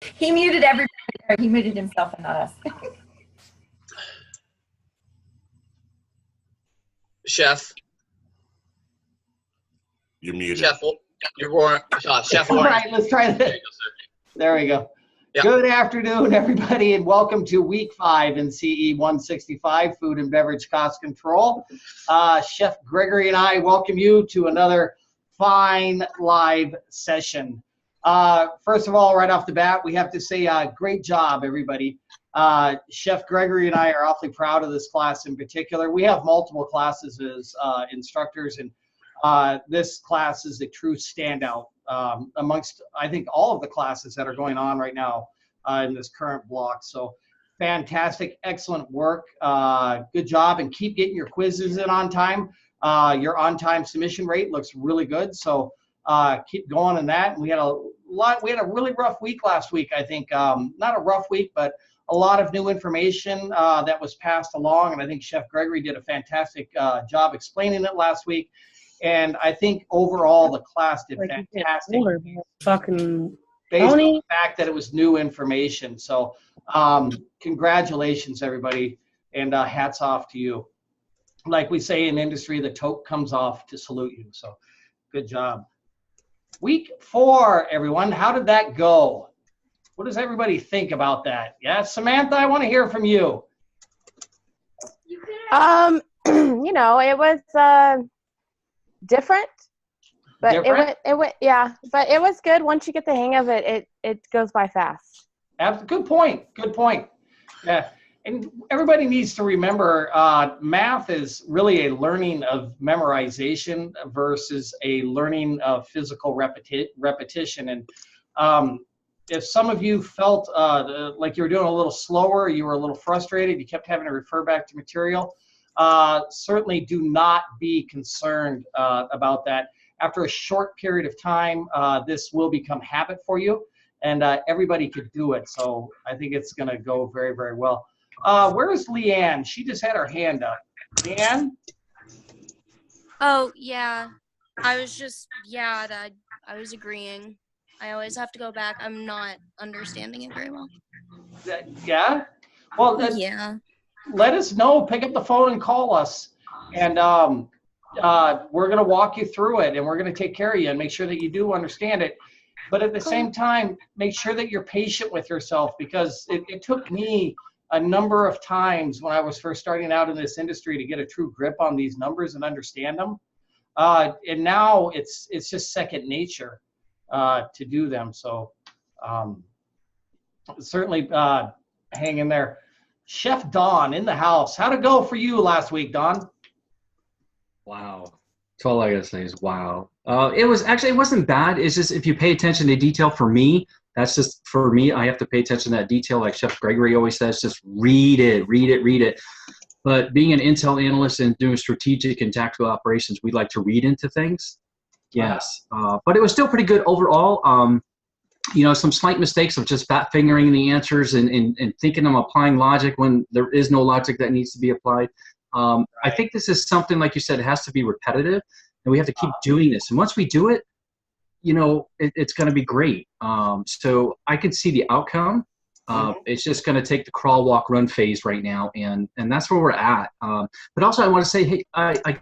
He muted everybody. Or he muted himself and not us. Chef. You're muted. Chef, you're Warren. Chef All Warren. right, let's try that. There we go. Yep. Good afternoon, everybody, and welcome to week 5 in CE 165, Food and Beverage Cost Control. Chef Gregory and I welcome you to another fine live session. First of all, right off the bat, we have to say great job, everybody. Chef Gregory and I are awfully proud of this class in particular. We have multiple classes as instructors, and this class is a true standout amongst, I think, all of the classes that are going on right now in this current block. So fantastic, excellent work. Good job, and keep getting your quizzes in on time. Your on-time submission rate looks really good, so keep going on that. We had a really rough week last week, I think. Not a rough week, but a lot of new information that was passed along, and I think Chef Gregory did a fantastic job explaining it last week. And I think overall the class did fantastic Fucking based on the fact that it was new information. So congratulations, everybody, and hats off to you. Like we say in industry, the toque comes off to salute you. So good job. Week 4, everyone. How did that go? What does everybody think about that? Yeah, Samantha, I want to hear from you. You know, it was different, but it went yeah, but it was good. Once you get the hang of it, it goes by fast. Good point. Yeah, and everybody needs to remember math is really a learning of memorization versus a learning of physical repetition. And if some of you felt like you were doing a little slower, you were a little frustrated, you kept having to refer back to material, certainly do not be concerned about that. After a short period of time, this will become habit for you, and everybody could do it. So I think it's going to go very, very well. Where's Leanne? She just had her hand up. Leanne? Oh, yeah. I was agreeing. I always have to go back. I'm not understanding it very well. Yeah? Well, yeah. Let us know. Pick up the phone and call us, and we're going to walk you through it, and we're going to take care of you and make sure that you do understand it. But at the same time, make sure that you're patient with yourself, because it took me a number of times when I was first starting out in this industry to get a true grip on these numbers and understand them. And now it's just second nature to do them. So certainly hang in there. Chef Don in the house. How'd it go for you last week, Don? Wow. That's all I gotta say is wow. It wasn't bad. It's just if you pay attention to detail, for me, that's just for me, I have to pay attention to that detail. Like Chef Gregory always says, just read it. But being an Intel analyst and doing strategic and tactical operations, we like to read into things. Yes. But it was still pretty good overall. You know, some slight mistakes of just fat fingering the answers and thinking I'm applying logic when there is no logic that needs to be applied. I think this is something, like you said, it has to be repetitive, and we have to keep doing this. And once we do it, you know, it's going to be great. So I can see the outcome. It's just going to take the crawl, walk, run phase right now, and that's where we're at. But also I want to say, hey, I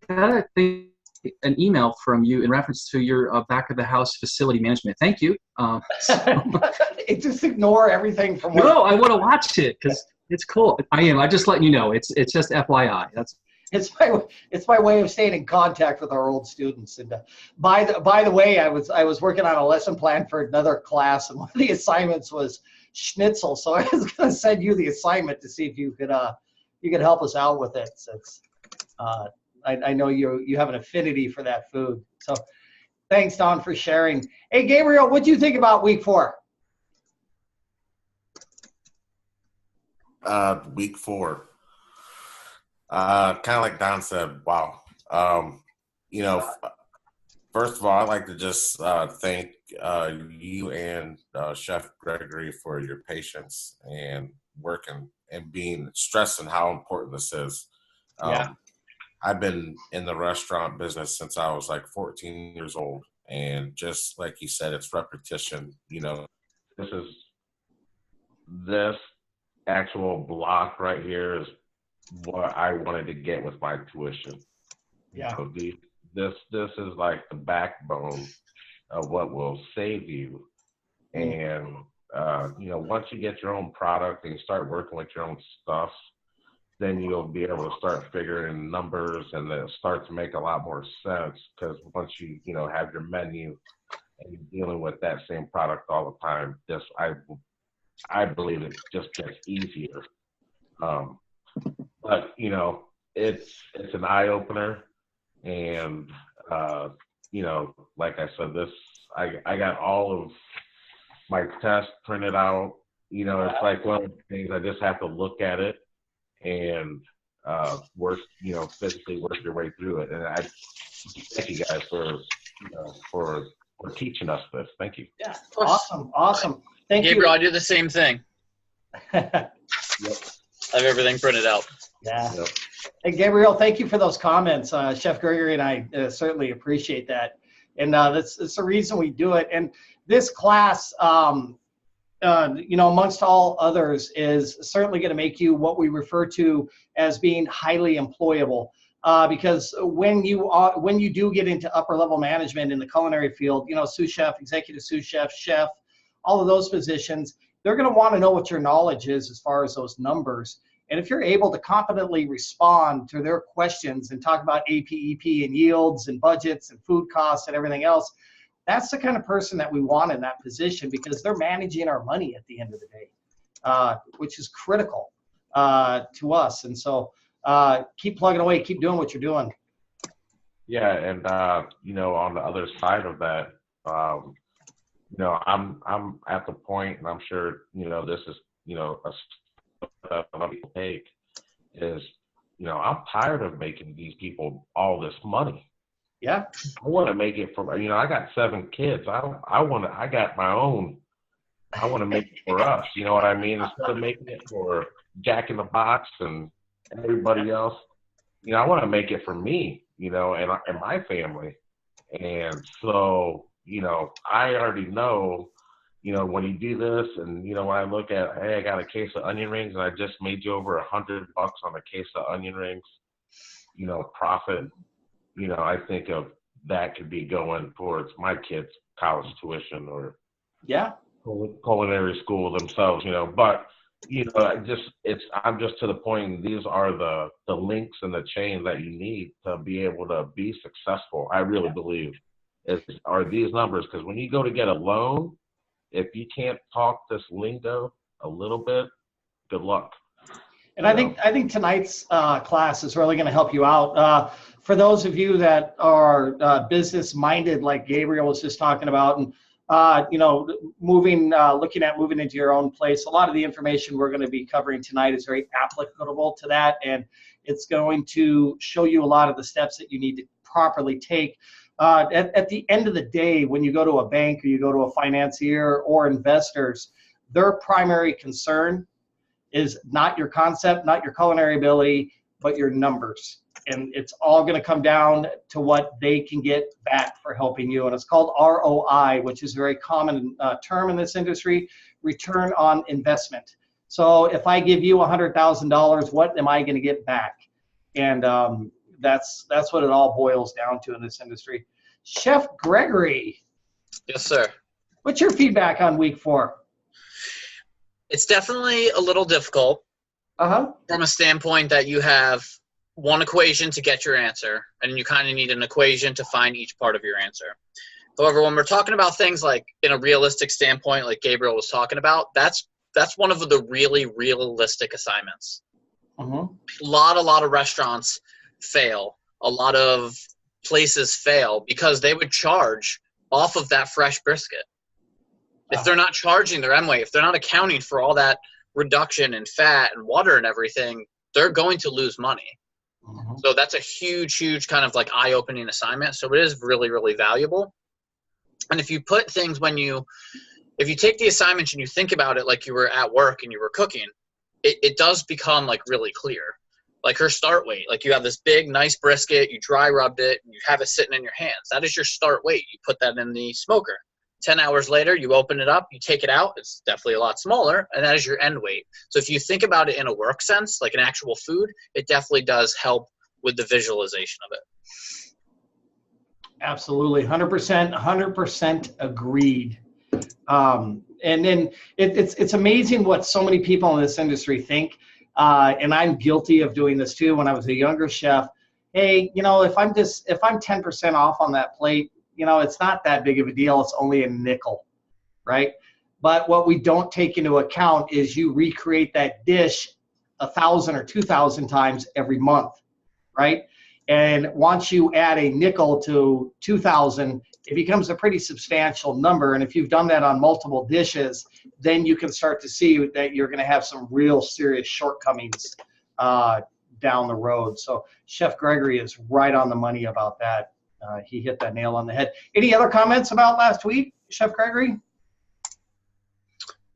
got a thing, an email from you in reference to your back of the house facility management. Thank you. Just ignore everything from No, I want to watch it because it's cool. I'm just letting you know. It's just FYI. It's my way of staying in contact with our old students. And by the way, I was working on a lesson plan for another class, and one of the assignments was schnitzel. So I was going to send you the assignment to see if you could help us out with it. Since I know you have an affinity for that food. So thanks, Don, for sharing. Hey, Gabriel, what do you think about week 4? Week 4. Kind of like Don said, wow. You know, first of all, I'd like to just thank you and Chef Gregory for your patience and working and stressing how important this is. I've been in the restaurant business since I was like 14 years old. And just like you said, it's repetition. You know, this actual block right here is what I wanted to get with my tuition. Yeah. So this is like the backbone of what will save you. And once you get your own product and you start working with your own stuff, then you'll be able to start figuring numbers, and then it starts to make a lot more sense, because once you have your menu and you're dealing with that same product all the time, I believe it just gets easier. But it's an eye opener, and like I said, I got all of my tests printed out. It's like one of the things, I just have to look at it and work, physically work your way through it. And I thank you guys for teaching us this. Thank you. Yeah. Awesome. Thank Gabriel, you. I do the same thing. Yep. I have everything printed out. Yeah. Yep. Hey, Gabriel, thank you for those comments. Chef Gregory and I certainly appreciate that. And that's the reason we do it. And this class, amongst all others, is certainly going to make you what we refer to as being highly employable. Because when you do get into upper level management in the culinary field, sous chef, executive sous chef, chef, all of those positions, they're going to want to know what your knowledge is as far as those numbers. And if you're able to competently respond to their questions and talk about AP, EP, and yields and budgets and food costs and everything else, that's the kind of person that we want in that position, because they're managing our money at the end of the day, which is critical to us. And so keep plugging away, keep doing what you're doing. Yeah, and on the other side of that, I'm at the point, and I'm sure this is a lot of people take, is I'm tired of making these people all this money. Yeah. I want to make it for I got 7 kids. I got my own. I want to make it for us. You know what I mean? Instead of making it for Jack in the Box and everybody else, I want to make it for me, and my family. And so, I already know, when you do this, and, when I look at, hey, I got a case of onion rings and I just made you over $100 on a case of onion rings, profit, I think of that could be going towards my kids' college tuition or culinary school themselves, but, I'm just to the point, these are the links in the chain that you need to be able to be successful. I really believe are these numbers, because when you go to get a loan, if you can't talk this lingo a little bit, good luck. And I think tonight's class is really going to help you out. For those of you that are business minded, like Gabriel was just talking about, and looking at moving into your own place, a lot of the information we're going to be covering tonight is very applicable to that, and it's going to show you a lot of the steps that you need to properly take. At the end of the day, when you go to a bank or you go to a financier or investors, their primary concern is not your concept, not your culinary ability, but your numbers. And it's all going to come down to what they can get back for helping you. And it's called ROI, which is a very common term in this industry, return on investment. So if I give you $100,000, what am I going to get back? And that's what it all boils down to in this industry. Chef Gregory. Yes, sir. What's your feedback on week 4? It's definitely a little difficult from a standpoint that you have one equation to get your answer, and you kind of need an equation to find each part of your answer. However, when we're talking about things like in a realistic standpoint, like Gabriel was talking about, that's one of the really realistic assignments. A lot of restaurants fail. A lot of places fail because they would charge off of that fresh brisket. If they're not charging their M-weight, if they're not accounting for all that reduction in fat and water and everything, they're going to lose money. So that's a huge kind of like eye-opening assignment. So it is really, really valuable. And if you put things if you take the assignment and you think about it like you were at work and you were cooking, it does become like really clear. Like her start weight, like you have this big, nice brisket, you dry rubbed it, and you have it sitting in your hands. That is your start weight. You put that in the smoker. 10 hours later, you open it up, you take it out, it's definitely a lot smaller, and that is your end weight. So if you think about it in a work sense, like an actual food, it definitely does help with the visualization of it. Absolutely, 100% agreed. And then it's amazing what so many people in this industry think, and I'm guilty of doing this too. When I was a younger chef, hey, if I'm 10% off on that plate, it's not that big of a deal. It's only a nickel, right? But what we don't take into account is you recreate that dish 1,000 or 2,000 times every month, right? And once you add a nickel to 2,000, it becomes a pretty substantial number. And if you've done that on multiple dishes, then you can start to see that you're going to have some real serious shortcomings down the road. So Chef Gregory is right on the money about that. He hit that nail on the head. Any other comments about last week, Chef Gregory?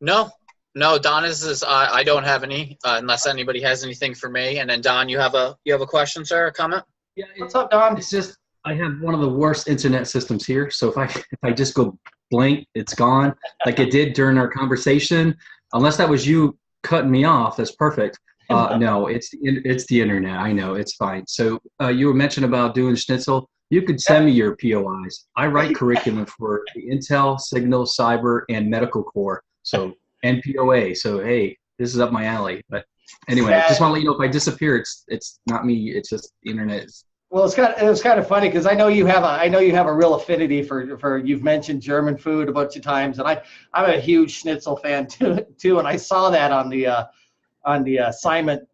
No, Don is I don't have any, unless anybody has anything for me. And then Don, you have a question, sir, a comment? Yeah. What's up, Don? It's just, I have one of the worst internet systems here. So if I just go blank, it's gone. Like it did during our conversation. Unless that was you cutting me off, that's perfect. No, it's the internet. I know, it's fine. So you were mentioning about doing schnitzel. You could send me your POIs. I write curriculum for the Intel, Signal, Cyber, and Medical Corps. So NPOA. So hey, this is up my alley. But anyway, I just want to let you know if I disappear, it's not me. It's just the internet. Well, it was kind of funny because I know you have a real affinity for you've mentioned German food a bunch of times, and I'm a huge schnitzel fan too. And I saw that on the assignment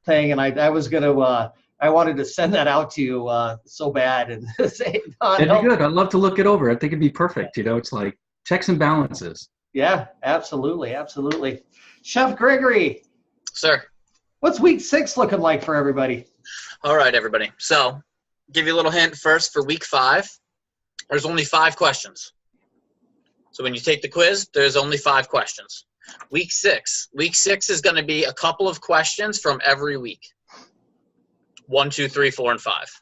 thing, and I wanted to send that out to you so bad and say, it'd be good. I'd love to look it over. I think it'd be perfect. It's like checks and balances. Yeah, absolutely. Chef Gregory. Sir. What's week 6 looking like for everybody? All right, everybody. So give you a little hint first for week 5. There's only 5 questions. So when you take the quiz, there's only 5 questions. Week 6 is going to be a couple of questions from every week. 1, 2, 3, 4, and 5.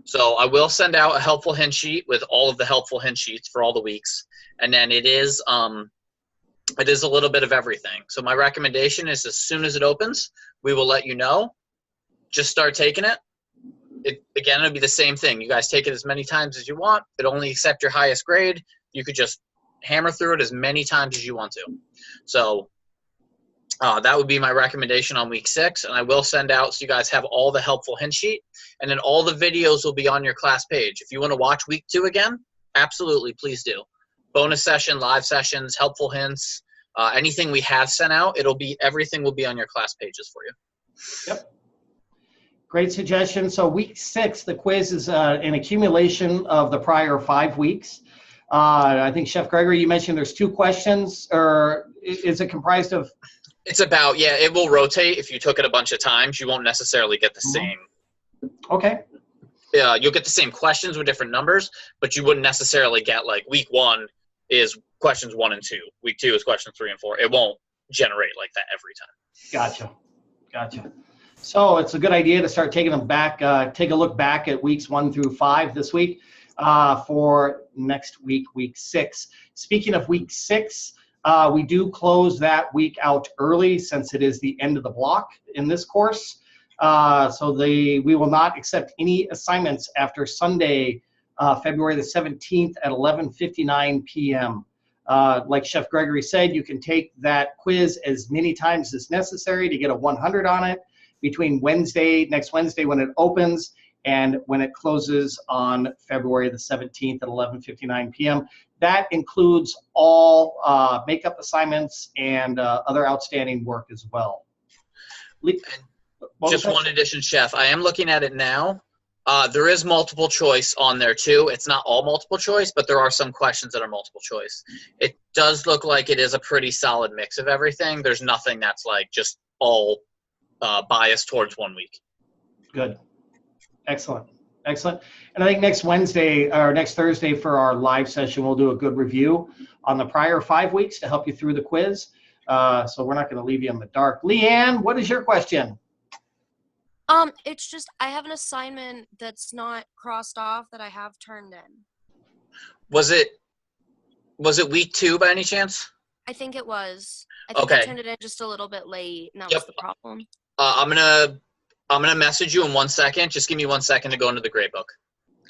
So I will send out a helpful hint sheet with all of the helpful hint sheets for all the weeks. And then it is a little bit of everything. So my recommendation is as soon as it opens, we will let you know. Just start taking it. It'll be the same thing. You guys take it as many times as you want. It'll only accept your highest grade. You could just hammer through it as many times as you want to. So that would be my recommendation on week 6. And I will send out so you guys have all the helpful hint sheet. And then all the videos will be on your class page. If you want to watch week 2 again, absolutely, please do. Bonus session, live sessions, helpful hints, anything we have sent out, everything will be on your class pages for you. Yep. Great suggestion. So week 6, the quiz is an accumulation of the prior 5 weeks. I think Chef Gregory, you mentioned there's 2 questions, or is it comprised of? It's about, it will rotate. If you took it a bunch of times, you won't necessarily get the same. Okay. You'll get the same questions with different numbers, but you wouldn't necessarily get like week 1 is questions 1 and 2. Week 2 is questions 3 and 4. It won't generate like that every time. Gotcha. So it's a good idea to start taking them back, take a look back at weeks 1 through 5 this week for next week, week 6. Speaking of week 6, we do close that week out early since it is the end of the block in this course. So we will not accept any assignments after Sunday, February the 17th at 11:59 p.m. Like Chef Gregory said, you can take that quiz as many times as necessary to get a 100 on it between next Wednesday when it opens and when it closes on February the 17th at 11:59 p.m. That includes all makeup assignments and other outstanding work as well. Just one addition, Chef. I am looking at it now. There is multiple choice on there too. It's not all multiple choice, but there are some questions that are multiple choice. It does look like it is a pretty solid mix of everything. There's nothing that's like just all biased towards one week. Good. Excellent. And I think next Wednesday or next Thursday for our live session, we'll do a good review on the prior 5 weeks to help you through the quiz. So we're not going to leave you in the dark. Leanne, what is your question? It's just I have an assignment that's not crossed off that I have turned in. Was it Was it week 2 by any chance? I think it was. I think I Okay. turned it in just a little bit late, and that Yep. was the problem. I'm gonna message you in 1 second. Just give me 1 second to go into the grade book.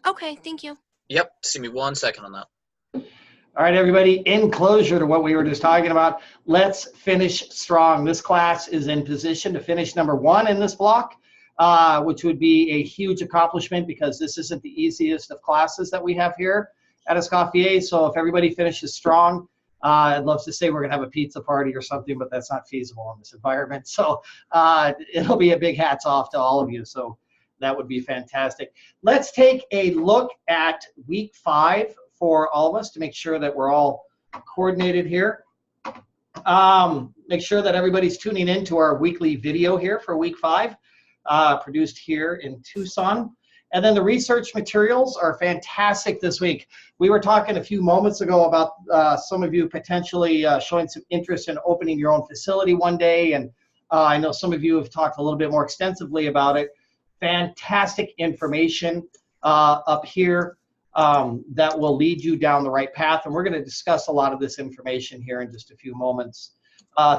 Okay, thank you. Yep, just give me 1 second on that. All right, everybody, in closure to what we were just talking about, let's finish strong. This class is in position to finish number 1 in this block, which would be a huge accomplishment because this isn't the easiest of classes that we have here at Escoffier. So if everybody finishes strong, I'd love to say we're going to have a pizza party or something, but that's not feasible in this environment. So it'll be a big hats off to all of you. So that would be fantastic. Let's take a look at week 5 for all of us to make sure that we're all coordinated here. Make sure that everybody's tuning in to our weekly video here for week 5, produced here in Tucson. And then the research materials are fantastic this week. We were talking a few moments ago about some of you potentially showing some interest in opening your own facility one day. And I know some of you have talked a little bit more extensively about it. Fantastic information up here that will lead you down the right path. And we're going to discuss a lot of this information here in just a few moments.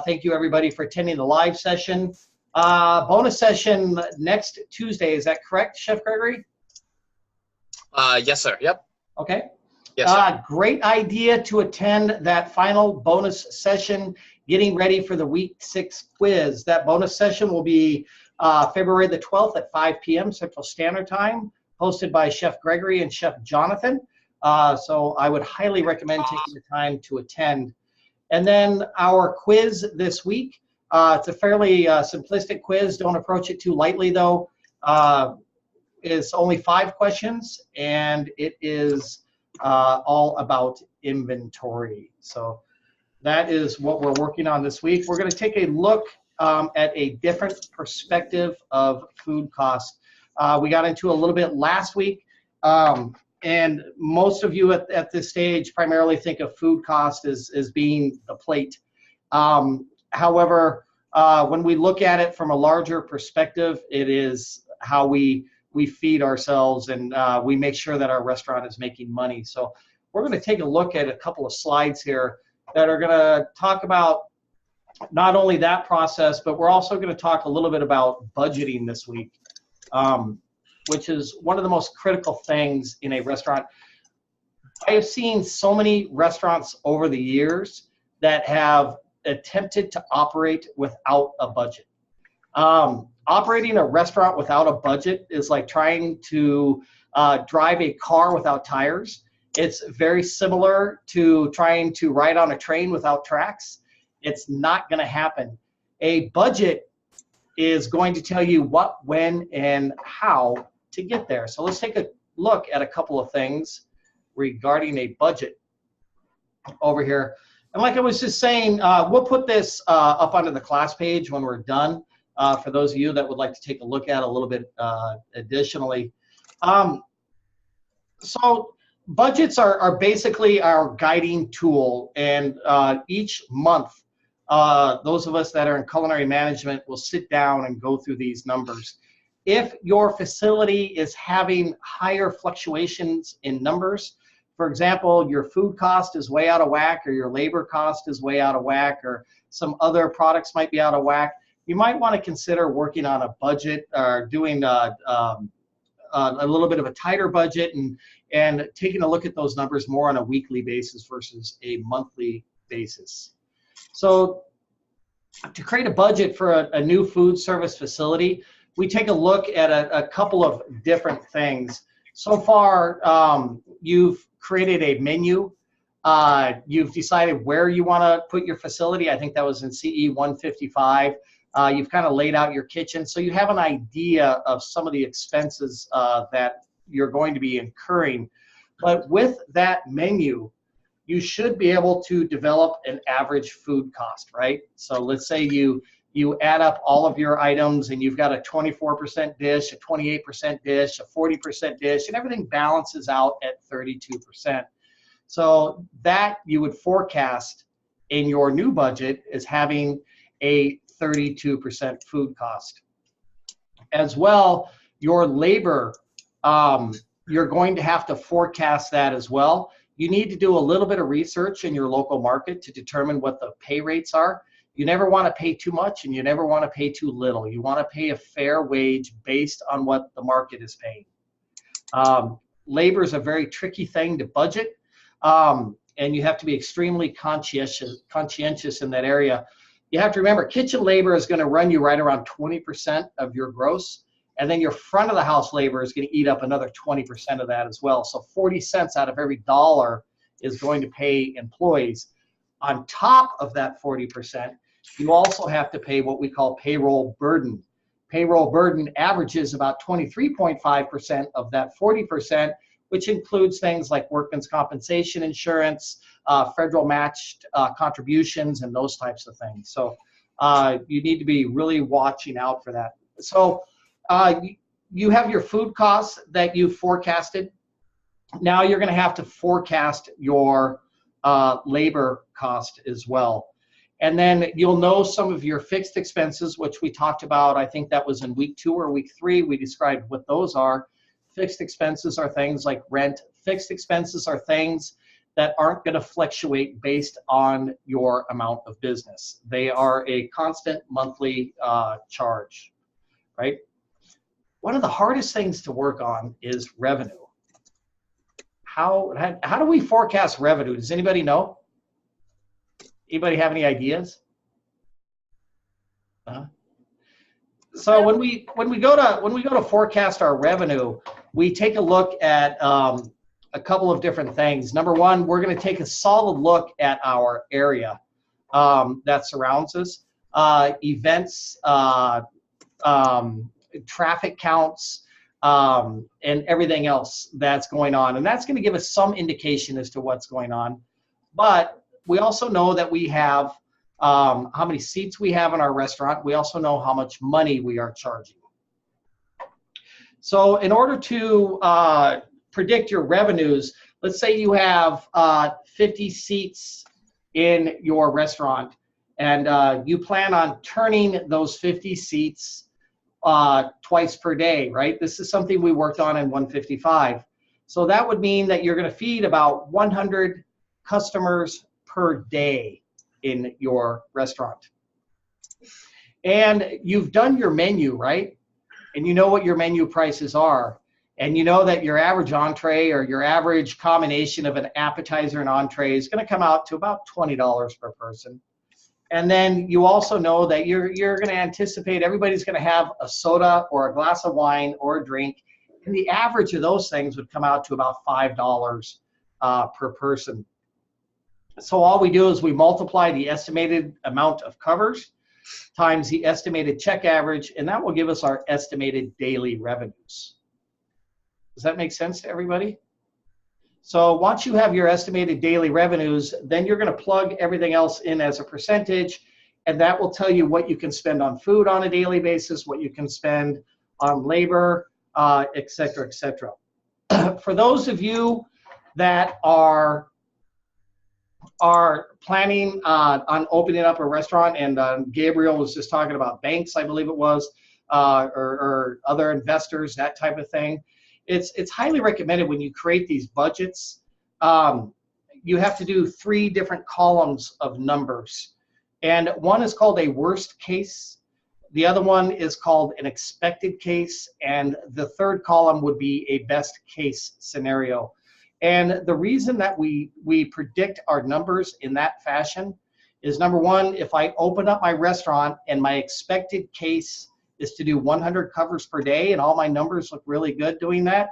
Thank you, everybody, for attending the live session. Bonus session next Tuesday. Is that correct, Chef Gregory? Yes, sir. Yep. Okay. Yes, sir. Great idea to attend that final bonus session, getting ready for the week 6 quiz. That bonus session will be February the 12th at 5 p.m. Central Standard Time, hosted by Chef Gregory and Chef Jonathan. So I would highly recommend taking the time to attend. And then our quiz this week. It's a fairly simplistic quiz. Don't approach it too lightly, though. It's only 5 questions, and it is all about inventory. So that is what we're working on this week. We're going to take a look at a different perspective of food costs. We got into a little bit last week, and most of you at this stage primarily think of food cost as being the plate. However, when we look at it from a larger perspective, it is how we feed ourselves, and we make sure that our restaurant is making money. So we're going to take a look at a couple of slides here that are going to talk about not only that process, but we're also going to talk a little bit about budgeting this week, which is one of the most critical things in a restaurant. I have seen so many restaurants over the years that have attempted to operate without a budget. Operating a restaurant without a budget is like trying to drive a car without tires. It's very similar to trying to ride on a train without tracks. It's not going to happen. A budget is going to tell you what, when, and how to get there. So let's take a look at a couple of things regarding a budget over here. And like I was just saying, we'll put this up onto the class page when we're done, for those of you that would like to take a look at a little bit additionally. So budgets are basically our guiding tool, and each month, those of us that are in culinary management will sit down and go through these numbers. If your facility is having higher fluctuations in numbers, for example, your food cost is way out of whack, or your labor cost is way out of whack, or some other products might be out of whack, you might want to consider working on a budget or doing a little bit of a tighter budget and taking a look at those numbers more on a weekly basis versus a monthly basis. So to create a budget for a new food service facility, we take a look at a couple of different things. So far, you've created a menu. You've decided where you want to put your facility. I think that was in CE 155. You've kind of laid out your kitchen, so you have an idea of some of the expenses that you're going to be incurring. But with that menu, you should be able to develop an average food cost, right? So let's say you add up all of your items and you've got a 24% dish, a 28% dish, a 40% dish, and everything balances out at 32%. So that you would forecast in your new budget as having a 32% food cost. As well, your labor, you're going to have to forecast that as well. you need to do a little bit of research in your local market to determine what the pay rates are. You never want to pay too much and you never want to pay too little. You want to pay a fair wage based on what the market is paying. Labor is a very tricky thing to budget, and you have to be extremely conscientious in that area. You have to remember, kitchen labor is going to run you right around 20% of your gross, and then your front of the house labor is going to eat up another 20% of that as well. So 40 cents out of every dollar is going to pay employees. On top of that 40%, you also have to pay what we call payroll burden. Payroll burden averages about 23.5% of that 40%, which includes things like workman's compensation insurance, federal matched contributions, and those types of things. So you need to be really watching out for that. So you have your food costs that you forecasted. Now you're going to have to forecast your labor cost as well. And then you'll know some of your fixed expenses, which we talked about. I think that was in week 2 or week 3. We described what those are. Fixed expenses are things like rent. Fixed expenses are things that aren't going to fluctuate based on your amount of business. They are a constant monthly charge, right? One of the hardest things to work on is revenue. How do we forecast revenue? Does anybody know? Anybody have any ideas? So when we go to forecast our revenue, we take a look at a couple of different things. Number one, we're going to take a solid look at our area that surrounds us, events, traffic counts, and everything else that's going on, and that's going to give us some indication as to what's going on. But we also know that we have how many seats we have in our restaurant. We also know how much money we are charging. So in order to predict your revenues, let's say you have 50 seats in your restaurant, and you plan on turning those 50 seats twice per day, right? This is something we worked on in 155. So that would mean that you're going to feed about 100 customers per day in your restaurant. And you've done your menu, right? And you know what your menu prices are. And you know that your average entree or your average combination of an appetizer and entree is going to come out to about $20 per person. And then you also know that you're going to anticipate everybody's going to have a soda or a glass of wine or a drink. And the average of those things would come out to about $5 per person. So all we do is we multiply the estimated amount of covers times the estimated check average, and that will give us our estimated daily revenues. Does that make sense to everybody? So once you have your estimated daily revenues, then you're going to plug everything else in as a percentage, and that will tell you what you can spend on food on a daily basis, what you can spend on labor, et cetera, et cetera. For those of you that are planning on opening up a restaurant, and Gabriel was just talking about banks, I believe it was, or other investors, that type of thing. It's highly recommended when you create these budgets. You have to do 3 different columns of numbers. And one is called a worst case. The other one is called an expected case. And the third column would be a best case scenario. And the reason that we predict our numbers in that fashion is, number one, if I open up my restaurant and my expected case is to do 100 covers per day and all my numbers look really good doing that,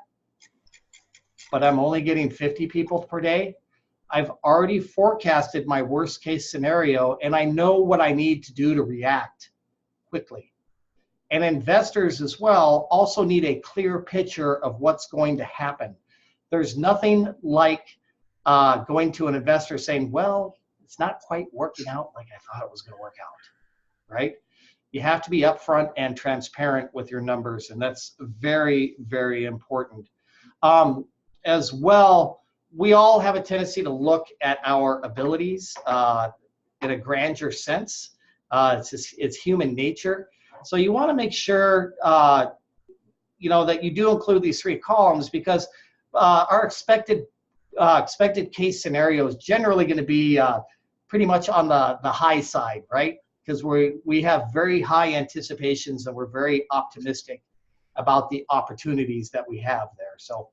but I'm only getting 50 people per day, I've already forecasted my worst case scenario and I know what I need to do to react quickly. And investors as well also need a clear picture of what's going to happen. There's nothing like going to an investor saying, well, it's not quite working out like I thought it was going to work out, right? You have to be upfront and transparent with your numbers, and that's very, very important. As well, we all have a tendency to look at our abilities in a grandeur sense. It's human nature. So you want to make sure that you do include these 3 columns, because our expected expected case scenario is generally going to be pretty much on the high side, right? Because we have very high anticipations and we're very optimistic about the opportunities that we have there. So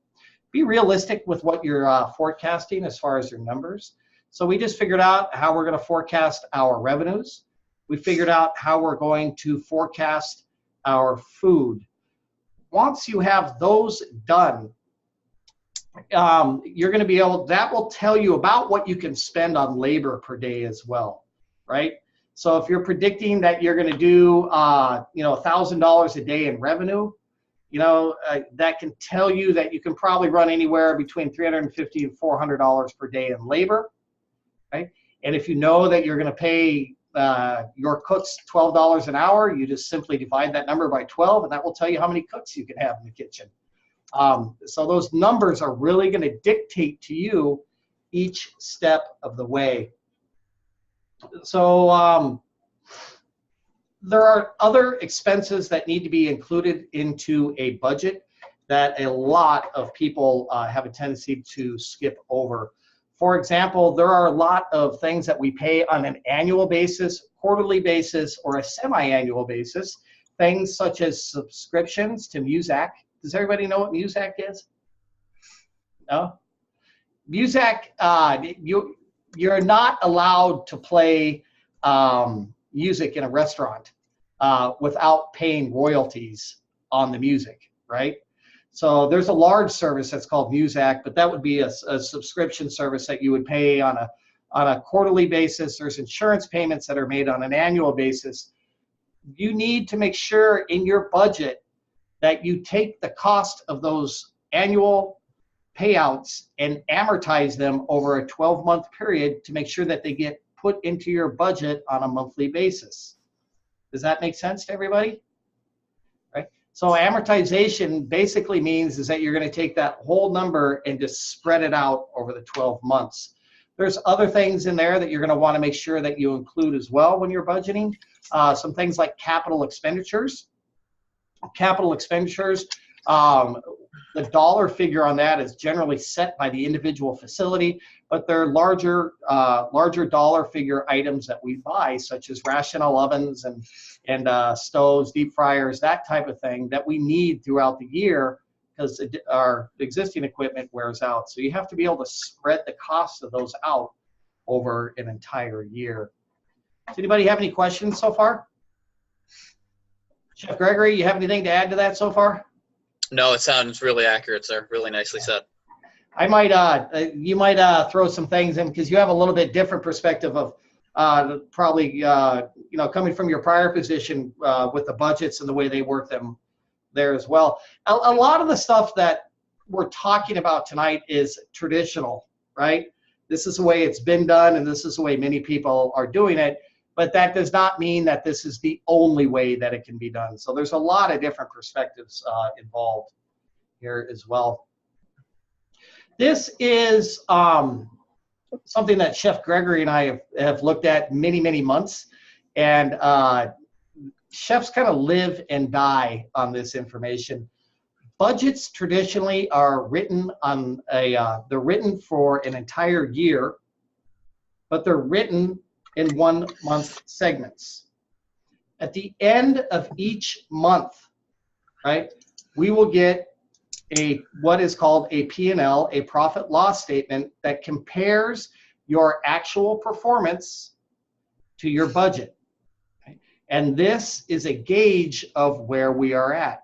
be realistic with what you're forecasting as far as your numbers. So we just figured out how we're going to forecast our revenues. We figured out how we're going to forecast our food. Once you have those done, you're going to be able, that will tell you about what you can spend on labor per day as well, right? So if you're predicting that you're going to do, $1,000 a day in revenue, that can tell you that you can probably run anywhere between $350 and $400 per day in labor, right? And if you know that you're going to pay your cooks $12 an hour, you just simply divide that number by 12, and that will tell you how many cooks you can have in the kitchen. So those numbers are really going to dictate to you each step of the way. So there are other expenses that need to be included into a budget that a lot of people have a tendency to skip over. For example, there are a lot of things that we pay on an annual basis, quarterly basis, or a semi-annual basis. Things such as subscriptions to Muzak. Does everybody know what Muzak is? No? Muzak, you're not allowed to play music in a restaurant without paying royalties on the music, right? So there's a large service that's called Muzak, but that would be a subscription service that you would pay on a quarterly basis. There's insurance payments that are made on an annual basis. You need to make sure in your budget that you take the cost of those annual payouts and amortize them over a 12-month period to make sure that they get put into your budget on a monthly basis. Does that make sense to everybody? Right? So amortization basically means is that you're going to take that whole number and just spread it out over the 12 months. There's other things in there that you're going to want to make sure that you include as well when you're budgeting. Some things like capital expenditures. Capital expenditures, the dollar figure on that is generally set by the individual facility, but they're larger dollar figure items that we buy, such as rational ovens and stoves, deep fryers, that type of thing that we need throughout the year because our existing equipment wears out. So you have to be able to spread the cost of those out over an entire year. Does anybody have any questions so far? Chef Gregory, you have anything to add to that so far? No, it sounds really accurate, sir. Really nicely said. I might, you might throw some things in because you have a little bit different perspective of probably, coming from your prior position with the budgets and the way they work them there as well. A lot of the stuff that we're talking about tonight is traditional, right? This is the way it's been done, and this is the way many people are doing it. But that does not mean that this is the only way that it can be done. So there's a lot of different perspectives involved here as well. This is something that Chef Gregory and I have looked at many, many months. And chefs kind of live and die on this information. Budgets traditionally are written on they're written for an entire year, but they're written in 1 month segments. At the end of each month, right, we will get what is called a P&L, a profit loss statement that compares your actual performance to your budget. Okay? And this is a gauge of where we are at.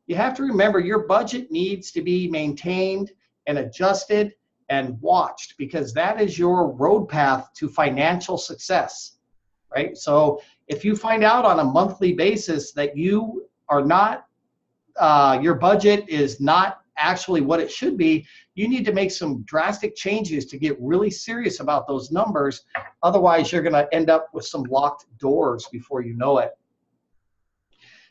You have to remember your budget needs to be maintained and adjusted and watched because that is your road path to financial success, right? So if you find out on a monthly basis that you are not, your budget is not actually what it should be, you need to make some drastic changes to get really serious about those numbers. Otherwise, you're going to end up with some locked doors before you know it.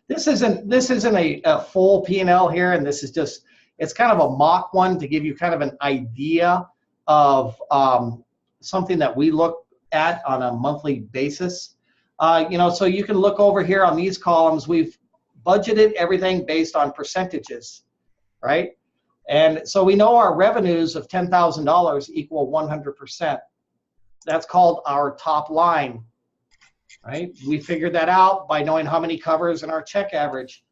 This isn't a full P&L here, and this is just, it's kind of a mock one to give you kind of an idea of something that we look at on a monthly basis. So you can look over here on these columns. We've budgeted everything based on percentages, right? And so we know our revenues of $10,000 equal 100%. That's called our top line, right? We figured that out by knowing how many covers in our check average.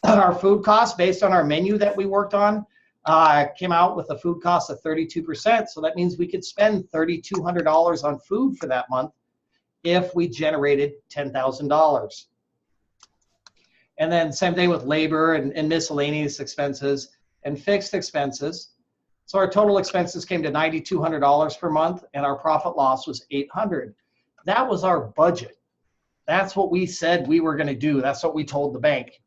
Our food costs based on our menu that we worked on came out with a food cost of 32%. So that means we could spend $3,200 on food for that month if we generated $10,000. And then same thing with labor and miscellaneous expenses and fixed expenses. So our total expenses came to $9,200 per month, and our profit loss was $800. That was our budget. That's what we said we were going to do. That's what we told the bank.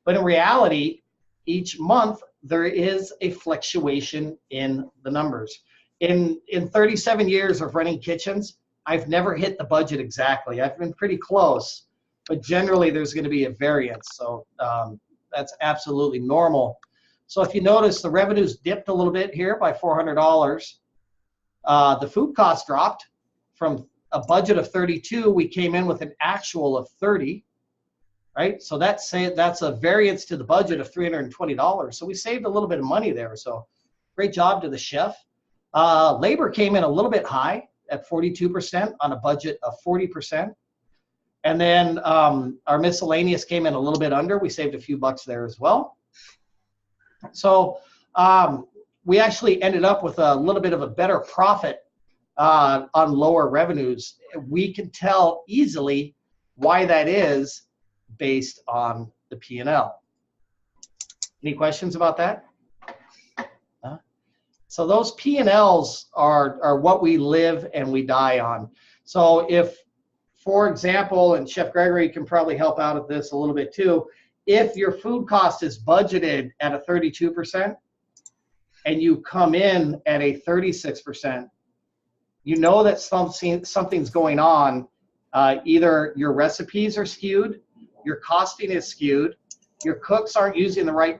But in reality, each month there is a fluctuation in the numbers. In 37 years of running kitchens, I've never hit the budget exactly. I've been pretty close, but generally there's going to be a variance. So that's absolutely normal. So if you notice, the revenues dipped a little bit here by $400. The food cost dropped from a budget of 32. We came in with an actual of 30. Right, so that's a variance to the budget of $320. So we saved a little bit of money there. So great job to the chef. Labor came in a little bit high at 42% on a budget of 40%. And then our miscellaneous came in a little bit under. We saved a few bucks there as well. So we actually ended up with a little bit of a better profit on lower revenues. We can tell easily why that is based on the P&L. Any questions about that? So those P&Ls are what we live and we die on. So if, for example, and Chef Gregory can probably help out at this a little bit too, if your food cost is budgeted at a 32% and you come in at a 36%, you know that something's going on. Either your recipes are skewed, your costing is skewed, your cooks aren't using the right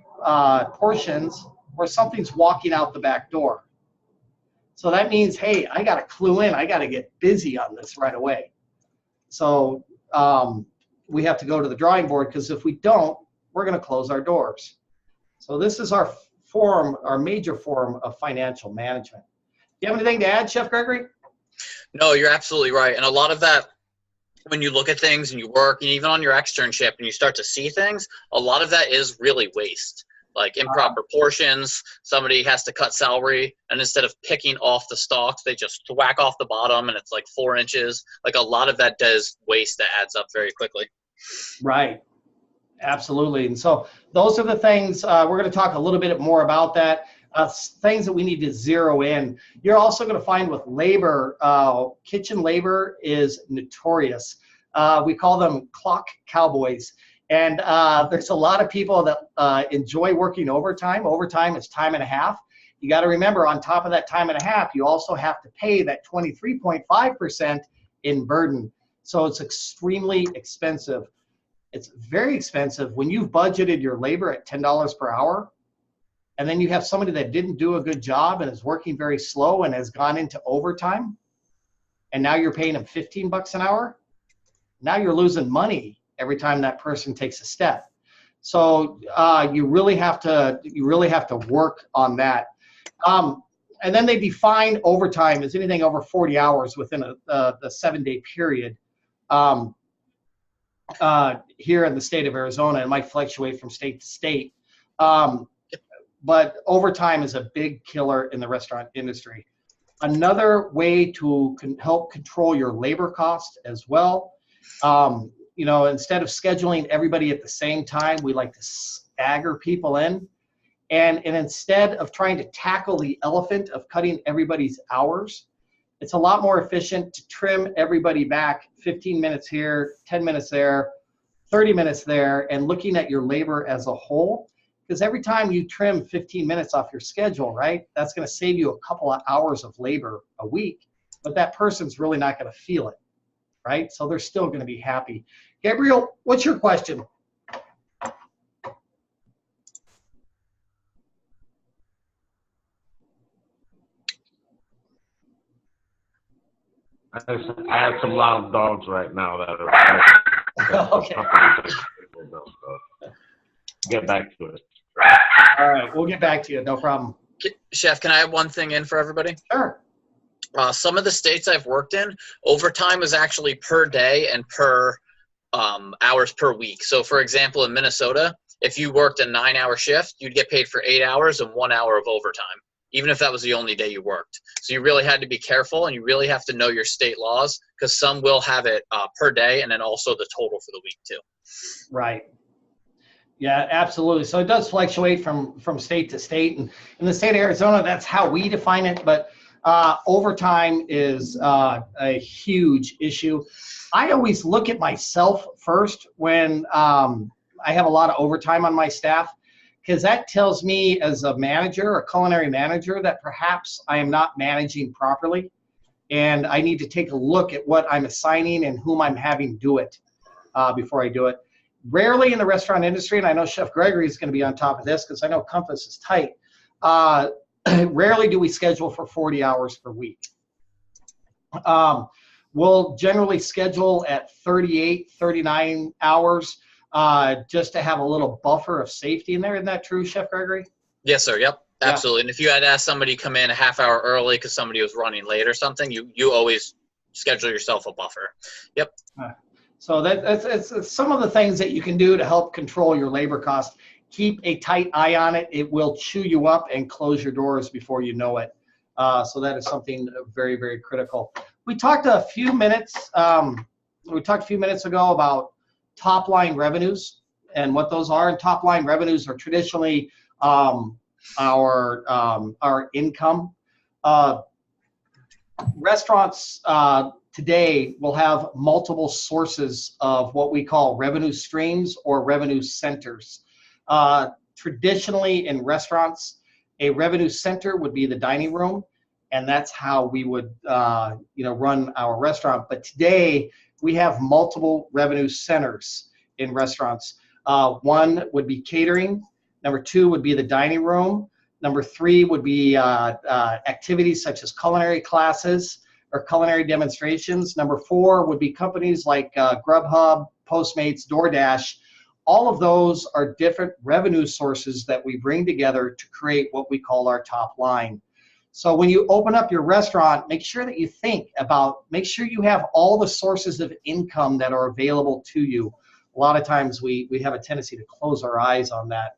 portions, or something's walking out the back door. So that means, hey, I got to clue in. I got to get busy on this right away. So we have to go to the drawing board, because if we don't, we're going to close our doors. So this is our major form of financial management. Do you have anything to add, Chef Gregory? No, you're absolutely right. And a lot of that, when you look at things and you work, and even on your externship and you start to see things, a lot of that is really waste. Like improper portions, somebody has to cut celery, and instead of picking off the stalks, they just whack off the bottom, and it's like 4 inches. Like a lot of that does waste that adds up very quickly. Right. Absolutely. And so those are the things, we're going to talk a little bit more about that, things that we need to zero in. You're also going to find with labor, kitchen labor is notorious. We call them clock cowboys. And there's a lot of people that enjoy working overtime. Overtime is time and a half. You got to remember, on top of that time and a half, you also have to pay that 23.5% in burden. So it's extremely expensive. It's very expensive when you've budgeted your labor at $10 per hour, and then you have somebody that didn't do a good job and is working very slow and has gone into overtime, and now you're paying them $15 an hour. Now you're losing money every time that person takes a step. So you really have to work on that. And then they define overtime as anything over 40 hours within the 7-day period. Here in the state of Arizona, it might fluctuate from state to state. But overtime is a big killer in the restaurant industry. Another way to help control your labor cost as well, instead of scheduling everybody at the same time, we like to stagger people in. And instead of trying to tackle the elephant of cutting everybody's hours, it's a lot more efficient to trim everybody back 15 minutes here, 10 minutes there, 30 minutes there, and looking at your labor as a whole. Because every time you trim 15 minutes off your schedule, right, that's going to save you a couple of hours of labor a week. But that person's really not going to feel it, right? So they're still going to be happy. Gabriel, what's your question? I have some loud dogs right now that are Okay. Get back to it. All All right, we'll get back to you. No problem. Chef, can I have one thing in for everybody? Sure. Some of the states I've worked in, overtime is actually per day and per hours per week. So, for example, in Minnesota, if you worked a 9-hour shift, you'd get paid for 8 hours and 1 hour of overtime, even if that was the only day you worked. So you really had to be careful, and you really have to know your state laws, because some will have it per day and then also the total for the week too. Right. Yeah, absolutely. So it does fluctuate from state to state. And in the state of Arizona, that's how we define it. But overtime is a huge issue. I always look at myself first when I have a lot of overtime on my staff, because that tells me as a manager, a culinary manager, that perhaps I am not managing properly. And I need to take a look at what I'm assigning and whom I'm having do it before I do it. Rarely in the restaurant industry, and I know Chef Gregory is going to be on top of this because I know Compass is tight, rarely do we schedule for 40 hours per week. We'll generally schedule at 38, 39 hours just to have a little buffer of safety in there. Isn't that true, Chef Gregory? Yes, sir. Yep. Absolutely. Yeah. And if you had asked somebody to come in a half hour early because somebody was running late or something, you always schedule yourself a buffer. Yep. So it's some of the things that you can do to help control your labor costs. Keep a tight eye on it. It will chew you up and close your doors before you know it. So that is something very, very critical. We talked a few minutes ago about top line revenues and what those are. And top line revenues are traditionally our income. Restaurants today will have multiple sources of what we call revenue streams or revenue centers. Traditionally in restaurants, a revenue center would be the dining room, and that's how we would run our restaurant. But today we have multiple revenue centers in restaurants. One would be catering. Number 2 would be the dining room. Number 3 would be activities such as culinary classes or culinary demonstrations. Number 4 would be companies like Grubhub, Postmates, DoorDash. All of those are different revenue sources that we bring together to create what we call our top line. So when you open up your restaurant, make sure that you make sure you have all the sources of income that are available to you. A lot of times we have a tendency to close our eyes on that.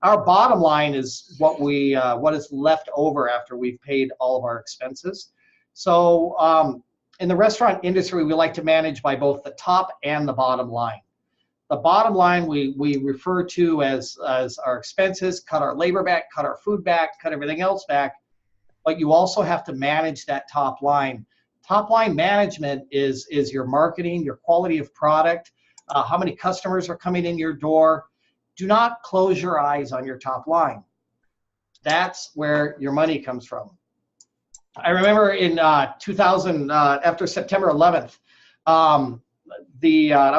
Our bottom line is what is left over after we've paid all of our expenses. So in the restaurant industry, we like to manage by both the top and the bottom line. The bottom line we refer to as our expenses, cut our labor back, cut our food back, cut everything else back. But you also have to manage that top line. Top line management is your marketing, your quality of product, how many customers are coming in your door. Do not close your eyes on your top line. That's where your money comes from. I remember in 2000, after September 11th, I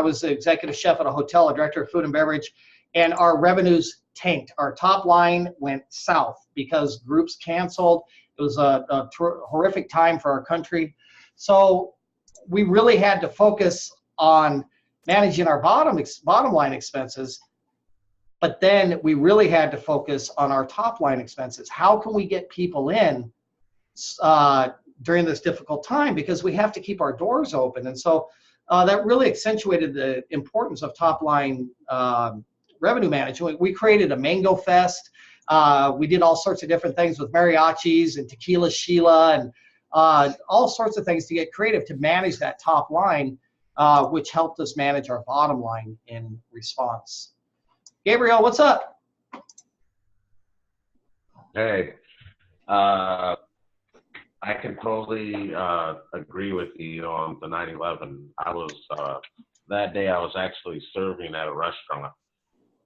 was the executive chef at a hotel, a director of food and beverage, and our revenues tanked. Our top line went south because groups canceled. It was a horrific time for our country. So we really had to focus on managing our bottom line expenses, but then we really had to focus on our top line expenses. How can we get people in during this difficult time? Because we have to keep our doors open. And so that really accentuated the importance of top line revenue management. We created a Mango Fest. We did all sorts of different things with mariachis and Tequila Sheila and all sorts of things to get creative to manage that top line, which helped us manage our bottom line in response. Gabriel, what's up? Hey, I can totally agree with you on the 9/11. I was that day I was actually serving at a restaurant,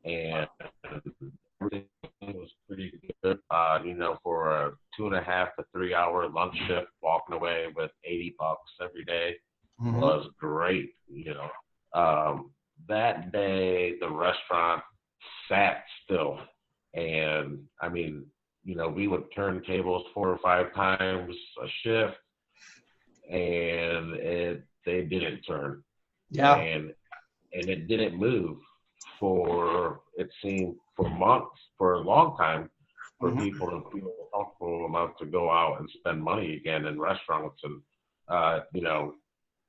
and everything was pretty good. For a 2.5 to 3 hour lunch shift, walking away with $80 every day was great. That day the restaurant sat still, and I mean, we would turn tables 4 or 5 times a shift, and they didn't turn. Yeah. And it didn't move for, it seemed, for months, for a long time, for people to feel comfortable enough to go out and spend money again in restaurants. And, you know,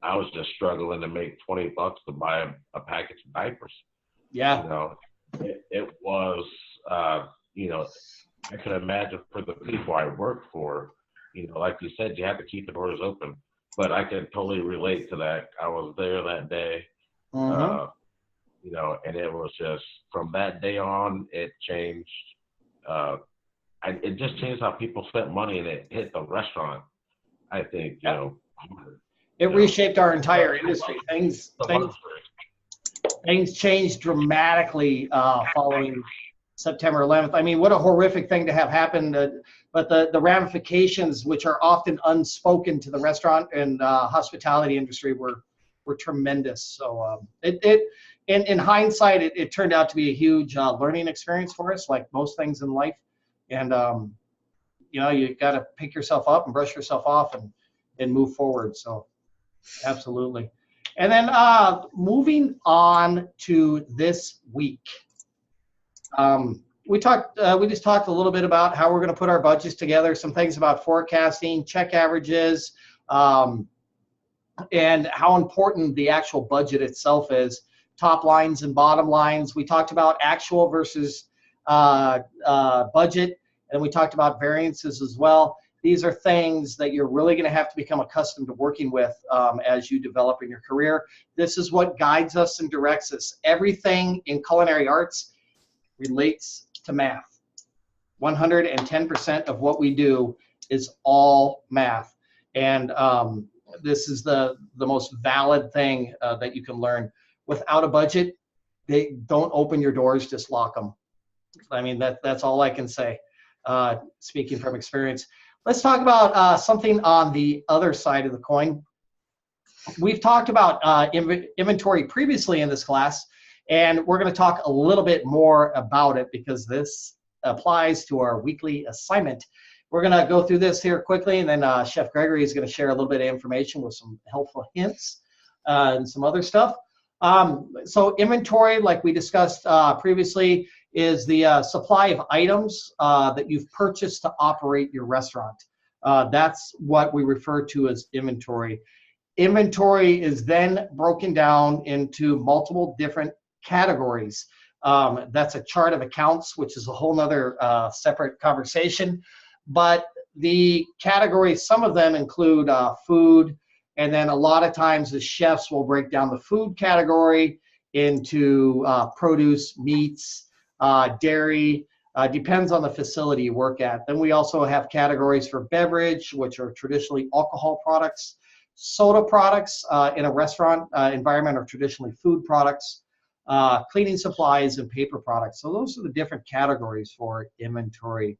I was just struggling to make $20 to buy a package of diapers. Yeah. You know, it was, you know, I can imagine for the people I work for, you know, like you said, you have to keep the doors open. But I can totally relate to that. I was there that day, you know, and it was just from that day on, it changed. It just changed how people spent money, and it hit the restaurant. I think, you know, it reshaped our entire industry. Things changed dramatically following September 11th. I mean, what a horrific thing to have happened. But the ramifications, which are often unspoken to the restaurant and hospitality industry, were tremendous. So in hindsight, it turned out to be a huge learning experience for us, like most things in life. And you know, you got to pick yourself up and brush yourself off and move forward. So absolutely. And then moving on to this week. We just talked a little bit about how we're going to put our budgets together, some things about forecasting, check averages, and how important the actual budget itself is, top lines and bottom lines. We talked about actual versus budget, and we talked about variances as well. These are things that you're really going to have to become accustomed to working with as you develop in your career. This is what guides us and directs us. Everything in culinary arts relates to math. 110% of what we do is all math. And this is the most valid thing that you can learn. Without a budget, they don't open your doors, just lock them. I mean, that's all I can say, speaking from experience. Let's talk about something on the other side of the coin. We've talked about inventory previously in this class, and we're going to talk a little bit more about it because this applies to our weekly assignment. We're going to go through this here quickly, and then Chef Gregory is going to share a little bit of information with some helpful hints and some other stuff. So inventory, like we discussed previously, is the supply of items that you've purchased to operate your restaurant. That's what we refer to as inventory. Inventory is then broken down into multiple different categories. That's a chart of accounts, which is a whole nother separate conversation. But the categories, some of them include food, and then a lot of times the chefs will break down the food category into produce, meats, dairy, depends on the facility you work at. Then we also have categories for beverage, which are traditionally alcohol products. Soda products in a restaurant environment are traditionally food products. Cleaning supplies and paper products. So those are the different categories for inventory.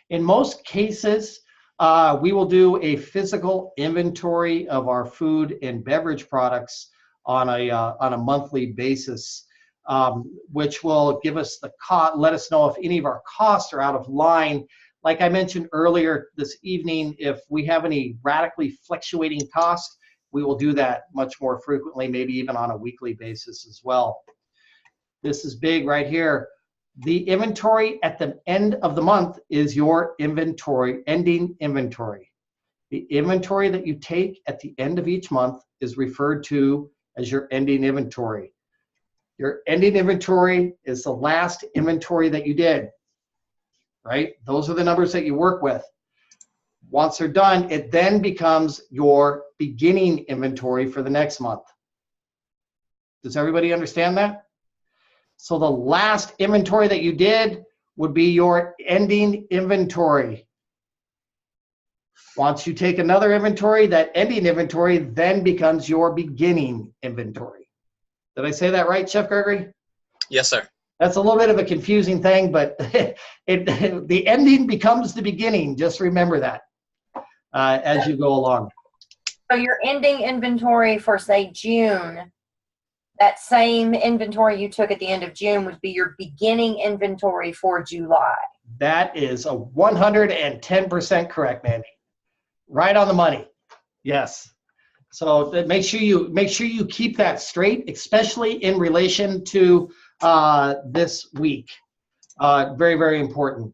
In most cases, we will do a physical inventory of our food and beverage products on a monthly basis, which will give us the let us know if any of our costs are out of line. Like I mentioned earlier this evening, if we have any radically fluctuating costs, we will do that much more frequently, maybe even on a weekly basis as well. This is big right here. The inventory at the end of the month is your inventory, ending inventory. The inventory that you take at the end of each month is referred to as your ending inventory. Your ending inventory is the last inventory that you did, right? Those are the numbers that you work with. Once they're done, it then becomes your beginning inventory for the next month. Does everybody understand that? So the last inventory that you did would be your ending inventory. Once you take another inventory, that ending inventory then becomes your beginning inventory. Did I say that right, Chef Gregory? Yes, sir. That's a little bit of a confusing thing, but the ending becomes the beginning. Just remember that as you go along. So your ending inventory for, say, June, that same inventory you took at the end of June would be your beginning inventory for July. That is a 110% correct, Mandy. Right on the money. Yes. So make sure you keep that straight, especially in relation to this week. Very, very important.